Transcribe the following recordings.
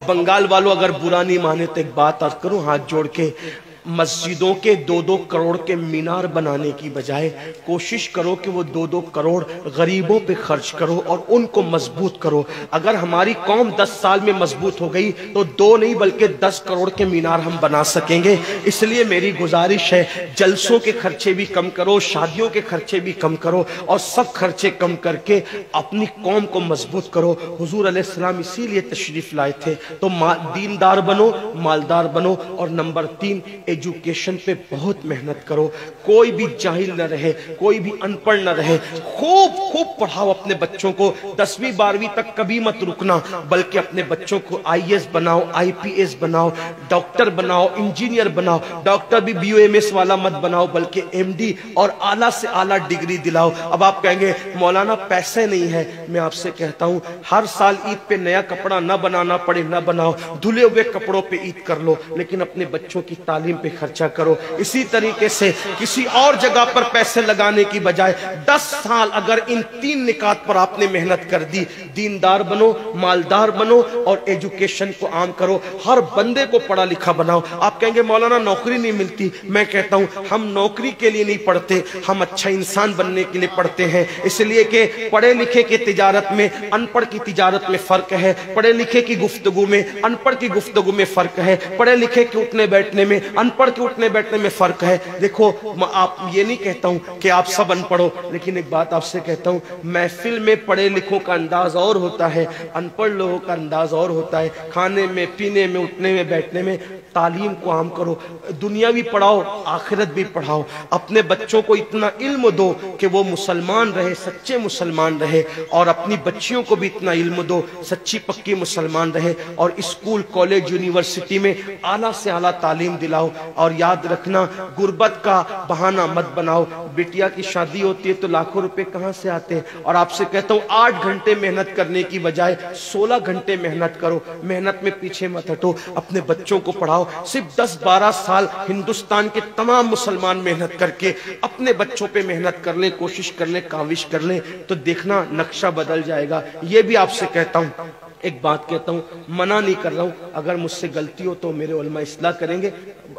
بنگال والوں اگر برا نہیں مانے تو ایک بات عرض کروں ہاتھ جوڑ کے، مسجدوں کے 2-2 کروڑ کے مینار بنانے کی بجائے کوشش کرو کہ وہ 2-2 کروڑ غریبوں پہ خرچ کرو اور ان کو مضبوط کرو۔ اگر ہماری قوم 10 سال میں مضبوط ہو گئی تو 2 نہیں بلکہ 10 کروڑ کے مینار ہم بنا سکیں گے۔ اس لیے میری گزارش ہے جلسوں کے خرچے بھی کم کرو، شادیوں کے خرچے بھی کم کرو، اور سب خرچے کم کر کے اپنی قوم کو مضبوط کرو۔ حضور علیہ السلام اسی لیے تشریف لائے تھے، تو دیندار بنو، مالدار بنو، اور نمبر 3 ایجوکیشن پہ بہت محنت کرو۔ کوئی بھی جاہل نہ رہے، کوئی بھی ان پڑھ نہ رہے، خوب پڑھاؤ اپنے بچوں کو۔ 10ویں 12ویں تک کبھی مت رکنا، بلکہ اپنے بچوں کو IAS بناؤ، IPS بناؤ، ڈاکٹر بناؤ، انجینئر بناؤ۔ ڈاکٹر بھی BUMS والا مت بناؤ بلکہ MD اور اعلیٰ سے اعلیٰ ڈگری دلاؤ۔ اب آپ کہیں گے مولانا پیسے نہیں ہے، میں آپ سے کہتا ہوں ہر سال عید پہ نیا کپڑا نہ بنانا پڑے نہ بناؤ، دھلے ہوئے کپڑوں پہ عید کر لو، لیکن اپنے بچوں کی تعلیم پہ خرچہ کرو۔ اسی طریقے سے کسی اور جگہ پر پیسے لگانے کی بجائے 10 سال اگر ان 3 نکات پر آپ نے محنت کر دی، دیندار بنو، مالدار بنو اور ایجوکیشن کو عام کرو، ہر بندے کو پڑھا لکھا بناؤ۔ آپ کہیں گے مولانا نوکری نہیں ملتی، میں کہتا ہوں ہم نوکری کے لیے نہیں پڑھتے، ہم اچھا انسان بننے کے لیے پڑھتے ہیں۔ اس لیے کہ پڑھے لکھے کی تجارت میں ان پڑھ کی تجارت میں فرق ہے، پڑھے لکھے کی گفتگو میں ان پڑھ کی گفتگو میں فرق ہے، پڑھے لکھے کے اٹھنے بیٹھنے میں ان پڑھ کے اٹھنے بیٹھنے میں فرق ہے۔ دیکھو آپ یہ نہیں کہتا ہوں کہ آپ سب ان پڑھو، لیکن ایک بات آپ سے کہتا ہوں، محفل میں پڑھے لکھوں کا انداز اور ہوتا ہے، ان پڑھ لوگوں کا انداز اور ہوتا ہے۔ کھانے میں، پینے میں، اٹھنے میں، بیٹھنے میں تعلیم کو عام کرو، دنیا بھی پڑھاؤ، آخرت بھی پڑھاؤ۔ اپنے بچوں کو اتنا علم دو کہ وہ مسلمان رہے، سچے مسلمان رہے، اور اپنی بچیوں کو بھی اتنا علم دو سچی پکی مسلمان رہے، اور اسکول، کالج، یونیورسٹی میں اعلیٰ سے اعلیٰ تعلیم دلاؤ۔ اور یاد رکھنا غربت کا بہانہ مت بناؤ۔ بیٹیا کی شادی ہوتی ہے تو لاکھوں روپے کہاں سے آتے ہیں، اور آپ سے کہتا ہوں 8 گھنٹے محنت کرنے کی بجائے 16 گھنٹے محنت کرو، محنت میں پیچھے مت ہٹو، اپنے بچوں کو پڑھاؤ۔ صرف 10-12 سال ہندوستان کے تمام مسلمان محنت کر کے اپنے بچوں پہ محنت کر لیں، کوشش کر لیں، کاوش کر لیں، تو دیکھنا نقشہ بدل جائے گا۔ یہ بھی آپ سے کہتا ہوں، ایک بات کہتا ہوں، منع نہیں کر رہا ہوں، اگر مجھ سے غلطی ہو تو میرے علماء اصلاح کریں گے،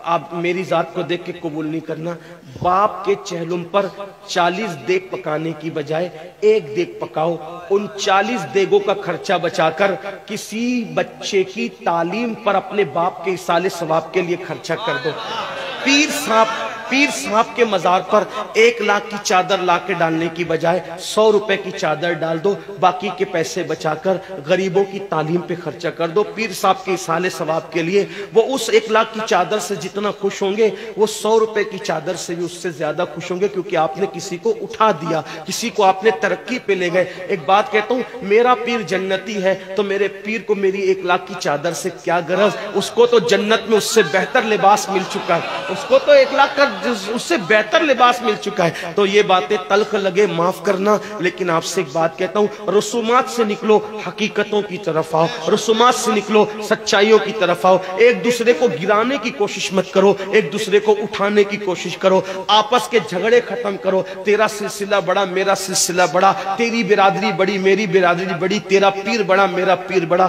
آپ میری ذات کو دیکھ کے قبول نہیں کرنا۔ باپ کے چہلم پر 40 دیگ پکانے کی بجائے 1 دیگ پکاؤ، ان 40 دیگوں کا خرچہ بچا کر کسی بچے کی تعلیم پر اپنے باپ کے ایصال ثواب کے لیے خرچہ کر دو۔ پیر صاحب کے مزار پر 1 لاکھ کی چادر لا کے ڈالنے کی بجائے 100 روپے کی چادر ڈال دو، باقی کے پیسے بچا کر غریبوں کی تعلیم پہ خرچہ کر دو۔ پیر صاحب کے ایصال ثواب کے لیے وہ اس 1 لاکھ کی چادر سے جتنا خوش ہوں گے، وہ 100 روپے کی چادر سے بھی اس سے زیادہ خوش ہوں گے، کیونکہ آپ نے کسی کو اٹھا دیا، کسی کو آپ نے ترقی پہ لے گئے۔ ایک بات کہتا ہوں، میرا پیر جنتی ہے تو میرے پیر کو میری 1 لاکھ کی چادر سے کیا غرض، اس کو تو جنت میں اس سے بہتر لباس مل چکا ہے، اس کو تو 1 لاکھ کا اس سے بہتر لباس مل چکا ہے۔ تو یہ باتیں تلخ لگے معاف کرنا، لیکن آپ سے ایک بات کہتا ہوں، رسومات سے نکلو، حقیقتوں کی طرف آؤ، رسومات سے نکلو، سچائیوں کی طرف آؤ۔ ایک دوسرے کو گرانے کی کوشش مت کرو، ایک دوسرے کو اٹھانے کی کوشش کرو، آپس کے جھگڑے ختم کرو۔ تیرا سلسلہ بڑا، میرا سلسلہ بڑا، تیری برادری بڑی، میری برادری بڑی، تیرا پیر بڑا، میرا پیر بڑا۔